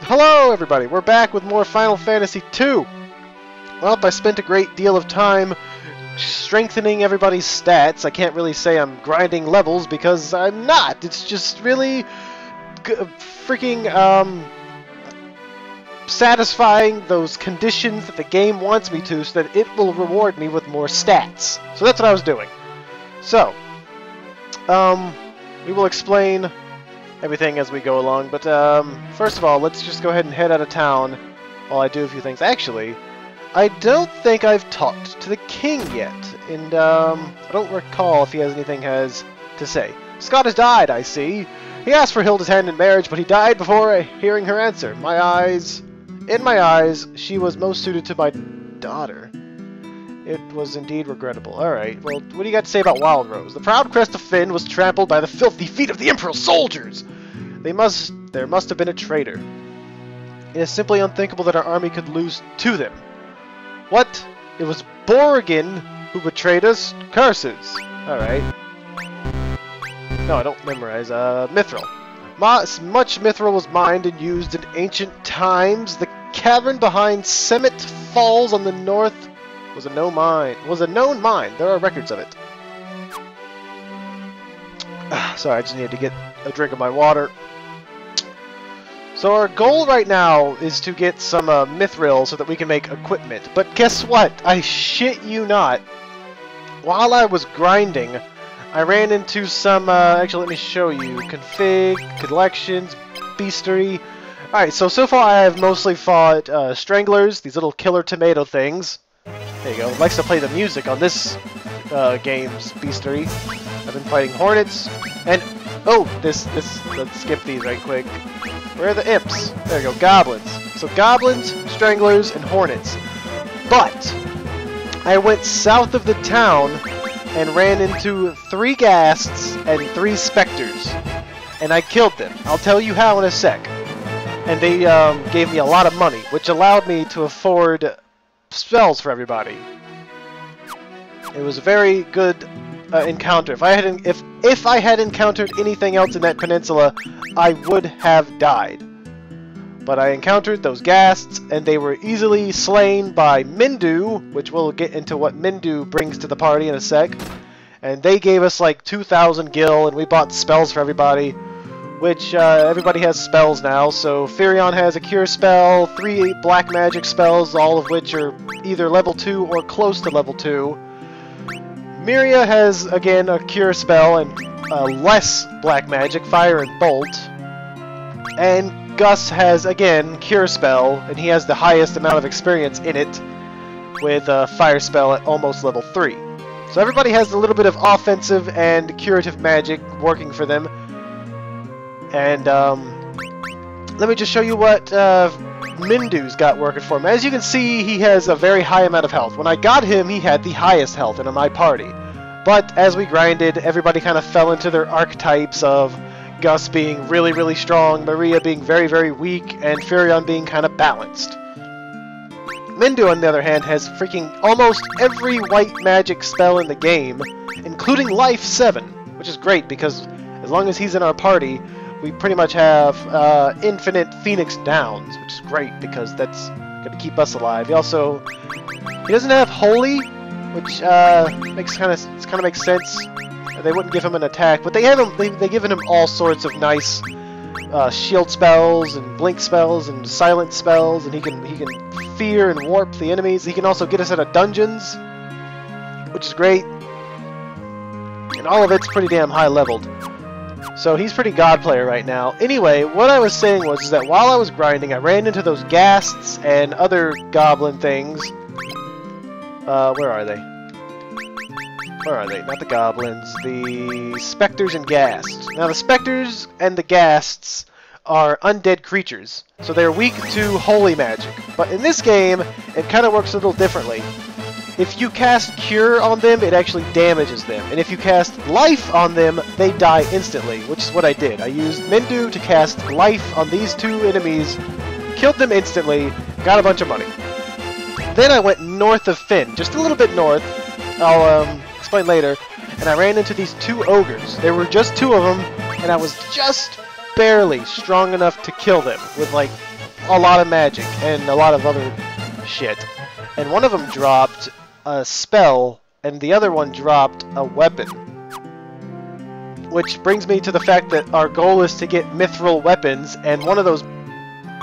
Hello everybody, we're back with more Final Fantasy II. Well, I spent a great deal of time strengthening everybody's stats. I can't really say I'm grinding levels because I'm not. It's just really freaking satisfying those conditions that the game wants me to so that it will reward me with more stats. So that's what I was doing. So, we will explain everything as we go along, but first of all, let's just go ahead and head out of town while I do a few things. Actually, I don't think I've talked to the king yet, and I don't recall if he has anything to say. Scott has died, I see. He asked for Hilda's hand in marriage, but he died before hearing her answer. In my eyes, she was most suited to my daughter. It was indeed regrettable. Alright, well, what do you got to say about Wild Rose? The proud crest of Finn was trampled by the filthy feet of the Emperor's soldiers! There must have been a traitor. It is simply unthinkable that our army could lose to them. What? It was Borrigan who betrayed us? Curses! Alright. No, I don't memorize. Mithril. Much Mithril was mined and used in ancient times. The cavern behind Semet Falls on the north was a known mine. There are records of it. Sorry, I just needed to get a drink of my water. So our goal right now is to get some mithril so that we can make equipment. But guess what? I shit you not. While I was grinding, I ran into some, actually let me show you. Config, collections, beastery. Alright, so far I have mostly fought stranglers, these little killer tomato things. There you go. Likes to play the music on this game's beastery. I've been fighting hornets, and let's skip these right quick. Where are the imps? There you go, goblins. So goblins, stranglers, and hornets. But I went south of the town and ran into 3 ghasts and 3 specters, and I killed them. I'll tell you how in a sec. And they gave me a lot of money, which allowed me to afford spells for everybody. It was a very good encounter. If I had encountered anything else in that peninsula, I would have died. But I encountered those ghasts, and they were easily slain by Mindu, which we'll get into what Mindu brings to the party in a sec. And they gave us like 2,000 gil, and we bought spells for everybody. Which, everybody has spells now, so Firion has a cure spell, 3 black magic spells, all of which are either level 2 or close to level 2. Miria has, again, a cure spell and less black magic, fire and bolt. And Gus has, again, cure spell, and he has the highest amount of experience in it, with a fire spell at almost level 3. So everybody has a little bit of offensive and curative magic working for them. And let me just show you what Mindu's got working for him. As you can see, he has a very high amount of health. When I got him, he had the highest health in my party. But as we grinded, everybody kind of fell into their archetypes of Gus being really, really strong, Maria being very, very weak, and Firion being kind of balanced. Mindu, on the other hand, has freaking almost every white magic spell in the game, including Life 7, which is great because as long as he's in our party, we pretty much have infinite Phoenix Downs, which is great because that's going to keep us alive. He doesn't have Holy, which kind of makes sense. They wouldn't give him an attack, but they've given him all sorts of nice shield spells and blink spells and silent spells, and he can fear and warp the enemies. He can also get us out of dungeons, which is great, and all of it's pretty damn high leveled. So he's pretty god player right now. Anyway, what I was saying was that while I was grinding, I ran into those ghasts and other goblin things. Where are they? Where are they? Not the goblins. The specters and ghasts. Now the specters and the ghasts are undead creatures, so they're weak to holy magic. But in this game, it kind of works a little differently. If you cast Cure on them, it actually damages them. And if you cast Life on them, they die instantly, which is what I did. I used Mindu to cast Life on these 2 enemies, killed them instantly, got a bunch of money. Then I went north of Finn, just a little bit north. I'll explain later. And I ran into these 2 ogres. There were just 2 of them, and I was just barely strong enough to kill them with like a lot of magic and a lot of other shit. And one of them dropped a spell, and the other one dropped a weapon. Which brings me to the fact that our goal is to get mithril weapons, and one of those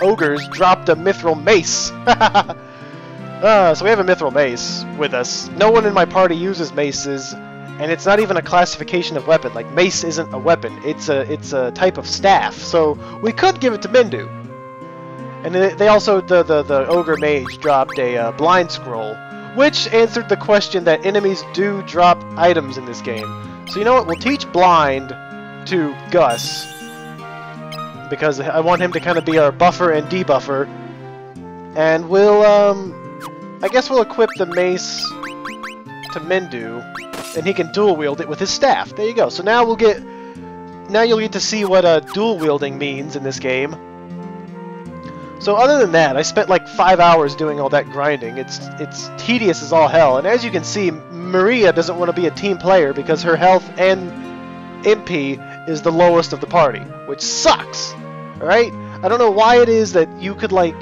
ogres dropped a mithril mace. So we have a mithril mace with us. No one in my party uses maces, and it's not even a classification of weapon. Like, mace isn't a weapon. It's a type of staff. So we could give it to Mindu. And they also, the ogre mage dropped a blind scroll, which answered the question that enemies do drop items in this game. So you know what? We'll teach blind to Gus, because I want him to kind of be our buffer and debuffer. And we'll, I guess we'll equip the mace to Mindu, and he can dual wield it with his staff. There you go. So now you'll get to see what dual wielding means in this game. So other than that, I spent like 5 hours doing all that grinding. It's tedious as all hell, and as you can see, Maria doesn't want to be a team player because her health and MP is the lowest of the party, which sucks. Alright? I don't know why it is that you could, like...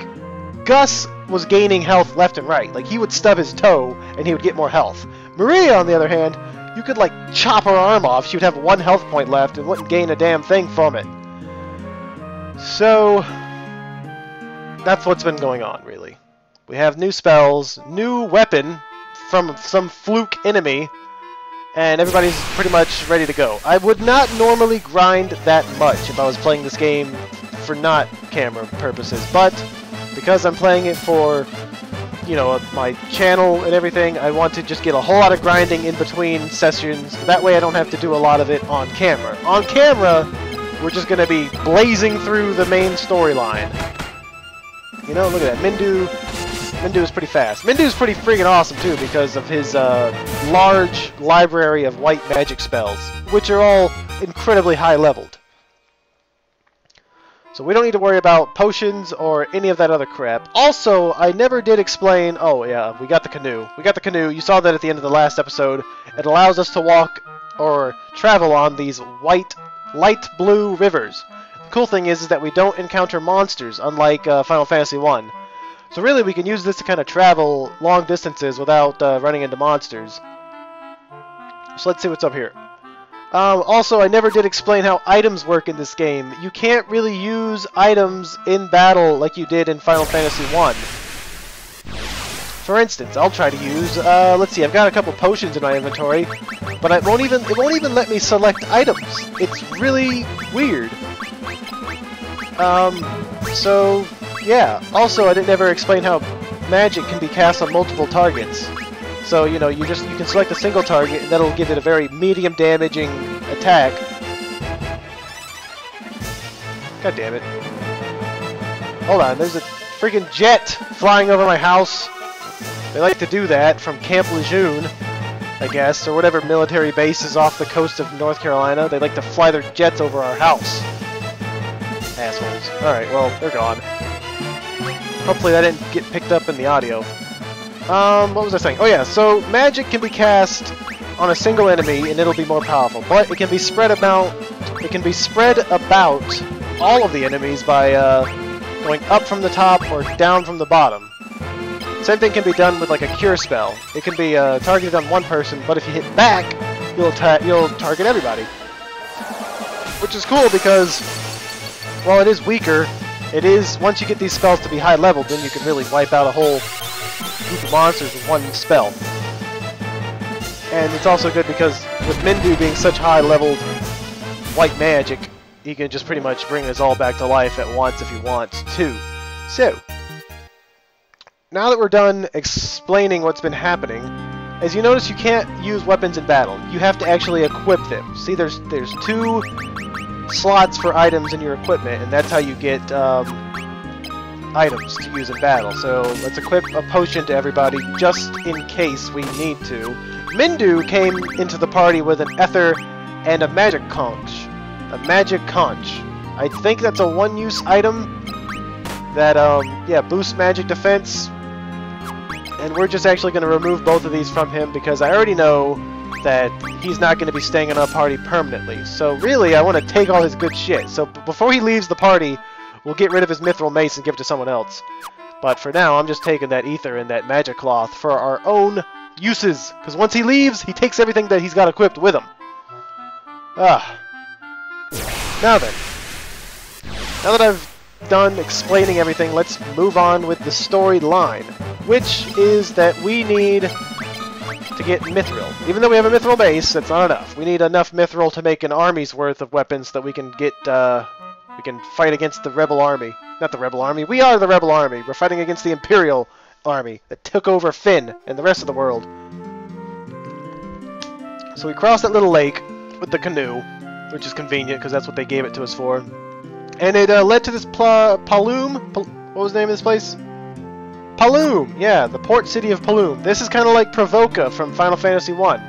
Gus was gaining health left and right. Like, he would stub his toe and he would get more health. Maria, on the other hand, you could, like, chop her arm off. She would have 1 health point left and wouldn't gain a damn thing from it. So... that's what's been going on, really. We have new spells, new weapon from some fluke enemy, and everybody's pretty much ready to go. I would not normally grind that much if I was playing this game for not camera purposes, but because I'm playing it for, you know, my channel and everything, I want to just get a whole lot of grinding in between sessions. That way I don't have to do a lot of it on camera. On camera, we're just going to be blazing through the main storyline. You know, look at that. Mindu is pretty fast. Mindu's pretty freaking awesome, too, because of his large library of white magic spells, which are all incredibly high-leveled. So we don't need to worry about potions or any of that other crap. Also, I never did explain... oh, yeah, we got the canoe. We got the canoe. You saw that at the end of the last episode. It allows us to walk or travel on these white, light blue rivers. Cool thing is that we don't encounter monsters, unlike Final Fantasy 1. So really, we can use this to kind of travel long distances without running into monsters. So let's see what's up here. Also, I never did explain how items work in this game. You can't really use items in battle like you did in Final Fantasy 1. For instance, I'll try to use, let's see, I've got a couple potions in my inventory, but it won't even let me select items. It's really weird. So, yeah. Also, I didn't ever explain how magic can be cast on multiple targets. So, you know, you can select a single target, and that'll give it a very medium damaging attack. God damn it. Hold on, there's a freaking jet flying over my house. They like to do that from Camp Lejeune, I guess, or whatever military base is off the coast of North Carolina. They like to fly their jets over our house. Assholes. Alright, well, they're gone. Hopefully that didn't get picked up in the audio. What was I saying? Oh yeah, so magic can be cast on a single enemy and it'll be more powerful, but it can be spread about all of the enemies by going up from the top or down from the bottom. Same thing can be done with like a cure spell. It can be targeted on one person, but if you hit back, you'll target everybody. Which is cool because while it is weaker, it is, once you get these spells to be high leveled, then you can really wipe out a whole group of monsters with one spell. And it's also good because with Mindu being such high leveled white magic, he can just pretty much bring us all back to life at once if he wants to. So, now that we're done explaining what's been happening, as you notice, you can't use weapons in battle. You have to actually equip them. See, there's 2 slots for items in your equipment, and that's how you get items to use in battle. So let's equip a potion to everybody just in case we need to. Mindu came into the party with an ether and a magic conch. A magic conch. I think that's a one-use item that yeah, boosts magic defense. And we're just actually going to remove both of these from him because I already know that he's not going to be staying in our party permanently. So really, I want to take all his good shit. So before he leaves the party, we'll get rid of his mithril mace and give it to someone else. But for now, I'm just taking that ether and that magic cloth for our own uses. Because once he leaves, he takes everything that he's got equipped with him. Ah. Now then. Now that I've done explaining everything, let's move on with the storyline. Which is that we need to get mithril. Even though we have a mithril base, that's not enough. We need enough mithril to make an army's worth of weapons that we can get, we can fight against the rebel army. Not the rebel army, we are the rebel army. We're fighting against the Imperial army that took over Finn and the rest of the world. So we crossed that little lake with the canoe, which is convenient because that's what they gave it to us for. And it led to this Paloom? What was the name of this place? Paloom! Yeah, the port city of Paloom. This is kind of like Provoca from Final Fantasy 1.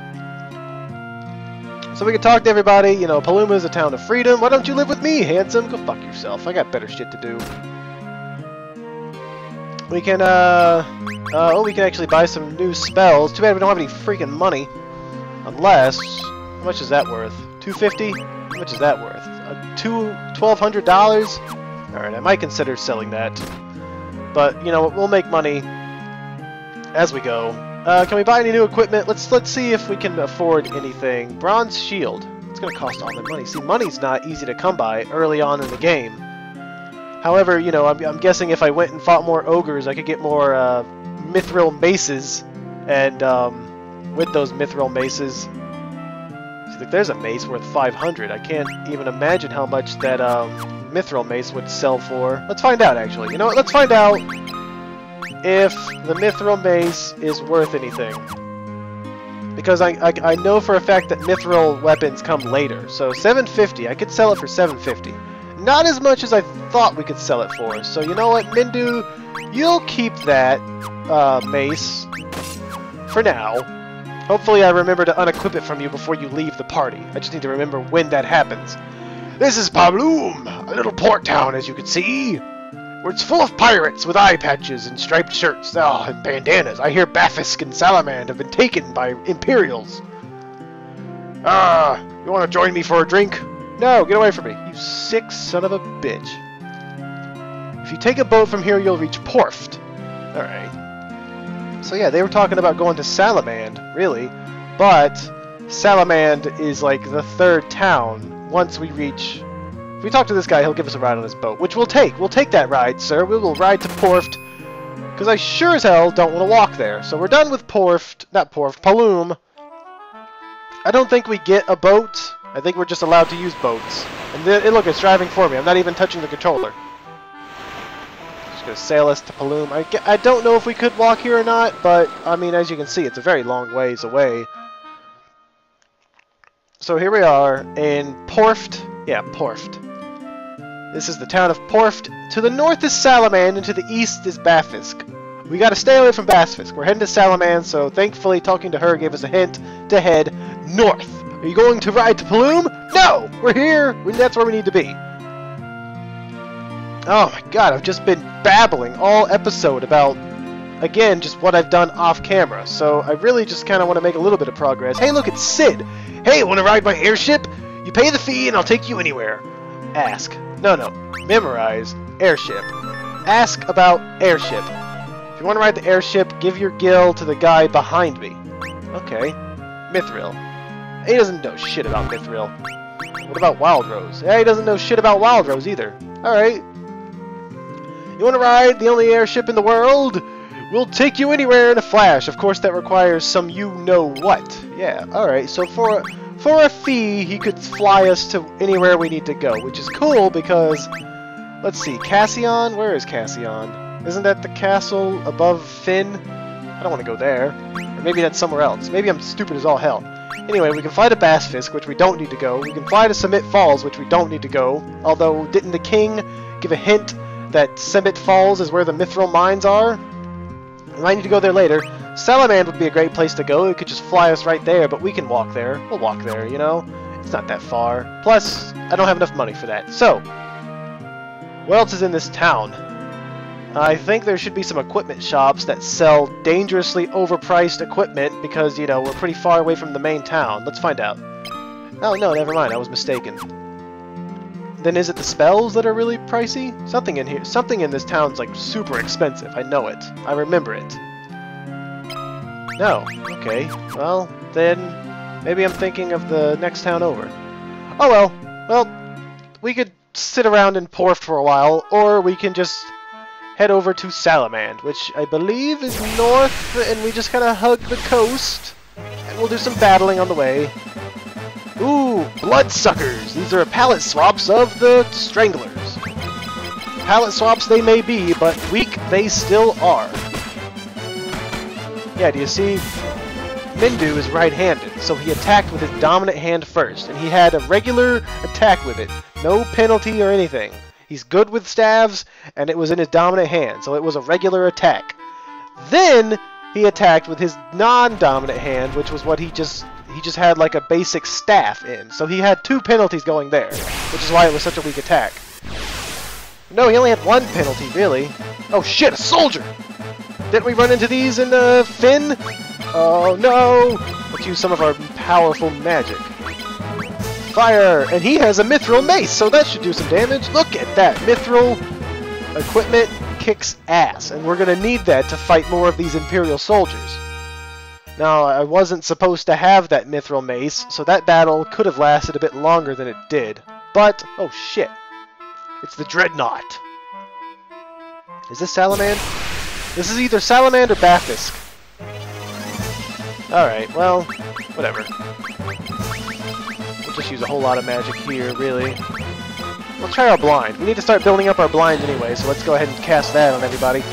So we can talk to everybody. You know, Paloom is a town of freedom. Why don't you live with me, handsome? Go fuck yourself. I got better shit to do. We can, oh, we can actually buy some new spells. Too bad we don't have any freaking money. Unless, how much is that worth? $250? How much is that worth? $1,200? Alright, I might consider selling that. But, you know, we'll make money as we go. Can we buy any new equipment? Let's see if we can afford anything. Bronze shield. It's going to cost all the money. See, money's not easy to come by early on in the game. However, you know, I'm guessing if I went and fought more ogres, I could get more mithril maces. And with those mithril maces... See, like, there's a mace worth 500. I can't even imagine how much that mithril mace would sell for. Let's find out, actually. You know what? Let's find out if the mithril mace is worth anything. Because I know for a fact that mithril weapons come later. So 750, I could sell it for 750. Not as much as I thought we could sell it for. So you know what, Mindu, you'll keep that mace for now. Hopefully I remember to unequip it from you before you leave the party. I just need to remember when that happens. This is Paloom, a little port town, as you can see. Where it's full of pirates with eye patches and striped shirts. Oh, and bandanas. I hear Bafisk and Salamand have been taken by Imperials. You want to join me for a drink? No, get away from me. You sick son of a bitch. If you take a boat from here, you'll reach Porft. Alright. So yeah, they were talking about going to Salamand, really. But Salamand is like the third town once we reach... If we talk to this guy, he'll give us a ride on his boat, which we'll take. We'll take that ride, sir. We will ride to Porft, because I sure as hell don't want to walk there. So we're done with Porft, not Porft, Paloom. I don't think we get a boat. I think we're just allowed to use boats. And then, look, it's driving for me. I'm not even touching the controller. Just going to sail us to Paloom. I don't know if we could walk here or not, but, I mean, as you can see, it's a very long ways away. So here we are in Porft. Yeah, Porft. This is the town of Porft. To the north is Salamand, and to the east is Bafisk. We gotta stay away from Bafisk. We're heading to Salamand, so thankfully talking to her gave us a hint to head north. Are you going to ride to Paloom? No! We're here! That's where we need to be. Oh my god, I've just been babbling all episode about, again, just what I've done off camera. So I really just kind of want to make a little bit of progress. Hey, look, it's Sid! Hey, want to ride my airship? You pay the fee and I'll take you anywhere. Ask. No. Memorize. Airship. Ask about airship. If you want to ride the airship, give your gill to the guy behind me. Okay. Mithril. He doesn't know shit about Mithril. What about Wild Rose? Yeah, he doesn't know shit about Wild Rose either. Alright. You want to ride the only airship in the world? We'll take you anywhere in a flash. Of course, that requires some you-know-what. Yeah, alright. So for a fee, he could fly us to anywhere we need to go, which is cool because, let's see, Cassian? Where is Cassian? Isn't that the castle above Finn? I don't want to go there. Or maybe that's somewhere else. Maybe I'm stupid as all hell. Anyway, we can fly to Bassfisk, which we don't need to go. We can fly to Summit Falls, which we don't need to go. Although, didn't the king give a hint that Summit Falls is where the Mithril mines are? We might need to go there later. Salamand would be a great place to go. It could just fly us right there, but we can walk there. We'll walk there, you know? It's not that far. Plus, I don't have enough money for that. So, what else is in this town? I think there should be some equipment shops that sell dangerously overpriced equipment because, you know, we're pretty far away from the main town. Let's find out. Oh, no, never mind. I was mistaken. then is it the spells that are really pricey? Something in here, something in this town's like super expensive. I know it. I remember it. No. Okay. Well, then maybe I'm thinking of the next town over. Oh well. Well, we could sit around in Porft for a while, or we can just head over to Salamand, which I believe is north, and we just kind of hug the coast, and we'll do some battling on the way. Ooh, bloodsuckers! These are palette swaps of the stranglers. Palette swaps they may be, but weak they still are. Yeah, do you see? Mindu is right-handed, so he attacked with his dominant hand first, and he had a regular attack with it. No penalty or anything. He's good with staves, and it was in his dominant hand, so it was a regular attack. Then he attacked with his non-dominant hand, which was what he just had like a basic staff in. So he had 2 penalties going there, which is why it was such a weak attack. No, he only had 1 penalty, really. Oh shit, a soldier! Didn't we run into these in Finn? Oh no! Let's use some of our powerful magic. Fire! And he has a mithril mace, so that should do some damage. Look at that! Mithril equipment kicks ass, and we're gonna need that to fight more of these Imperial soldiers. Now, I wasn't supposed to have that mithril mace, so that battle could have lasted a bit longer than it did. But, oh shit. It's the Dreadnought. Is this Salamand? This is either Salamand or Bafisk. Alright, well, whatever. We'll just use a whole lot of magic here, really. We'll try our blind. We need to start building up our blind anyway, so let's go ahead and cast that on everybody.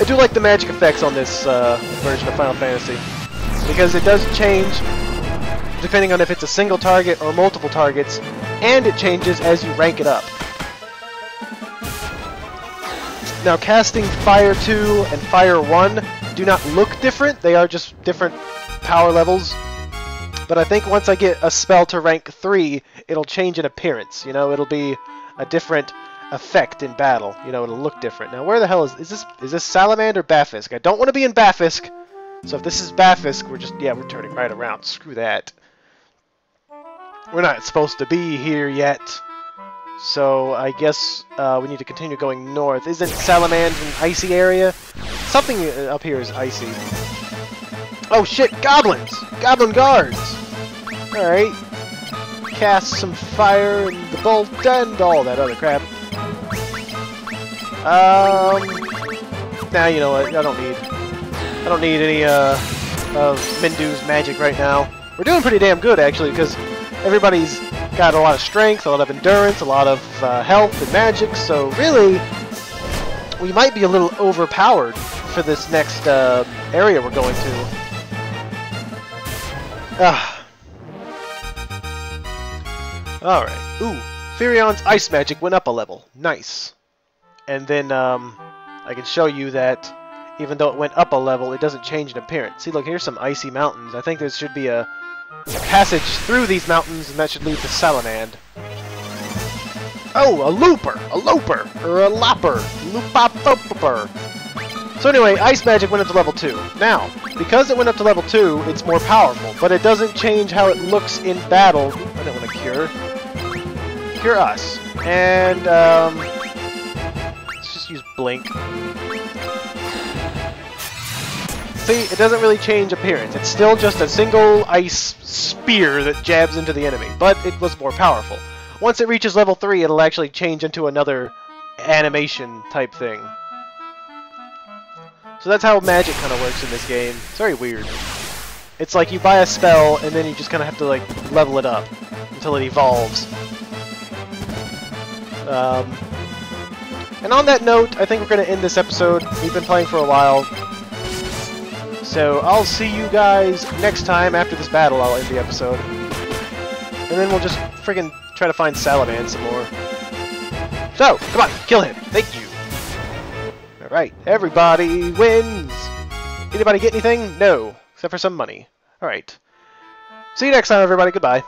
I do like the magic effects on this version of Final Fantasy, because it does change depending on if it's a single target or multiple targets, and it changes as you rank it up. Now, casting Fire 2 and Fire 1 do not look different, they are just different power levels. But I think once I get a spell to rank 3, it'll change in appearance. You know, it'll be a different effect in battle. You know, it'll look different. Now, where the hell is this Salamand or Bafisk? I don't want to be in Bafisk. So if this is Bafisk, we're turning right around. Screw that. We're not supposed to be here yet. So I guess we need to continue going north. Isn't Salamand an icy area? Something up here is icy. Oh shit, goblins! Goblin guards! Alright. Cast some fire and the bolt and all that other crap. Nah, you know what? I don't need any of Mindu's magic right now. We're doing pretty damn good actually, because everybody's got a lot of strength, a lot of endurance, a lot of health and magic, so really we might be a little overpowered for this next area we're going to. Alright. Ooh, Firion's ice magic went up a level. Nice. And then I can show you that even though it went up a level, it doesn't change in appearance. See, look, here's some icy mountains. I think there should be a passage through these mountains, and that should lead to Salamand. Oh, a looper! A loper! Or a lopper! Loopopopper! So anyway, ice magic went up to level 2. Now, because it went up to level 2, it's more powerful, but it doesn't change how it looks in battle. I don't want to cure. Cure us. And, let's just use Blink. See, it doesn't really change appearance. It's still just a single ice spear that jabs into the enemy, but it was more powerful. Once it reaches level 3, it'll actually change into another animation type thing. So that's how magic kind of works in this game. It's very weird. It's like you buy a spell, and then you just kind of have to like level it up until it evolves. And on that note, I think we're going to end this episode. We've been playing for a while. So I'll see you guys next time. After this battle, I'll end the episode. And then we'll just friggin' try to find Salamand some more. So, come on, kill him. Thank you. Alright, everybody wins. Anybody get anything? No, except for some money. Alright. See you next time, everybody. Goodbye.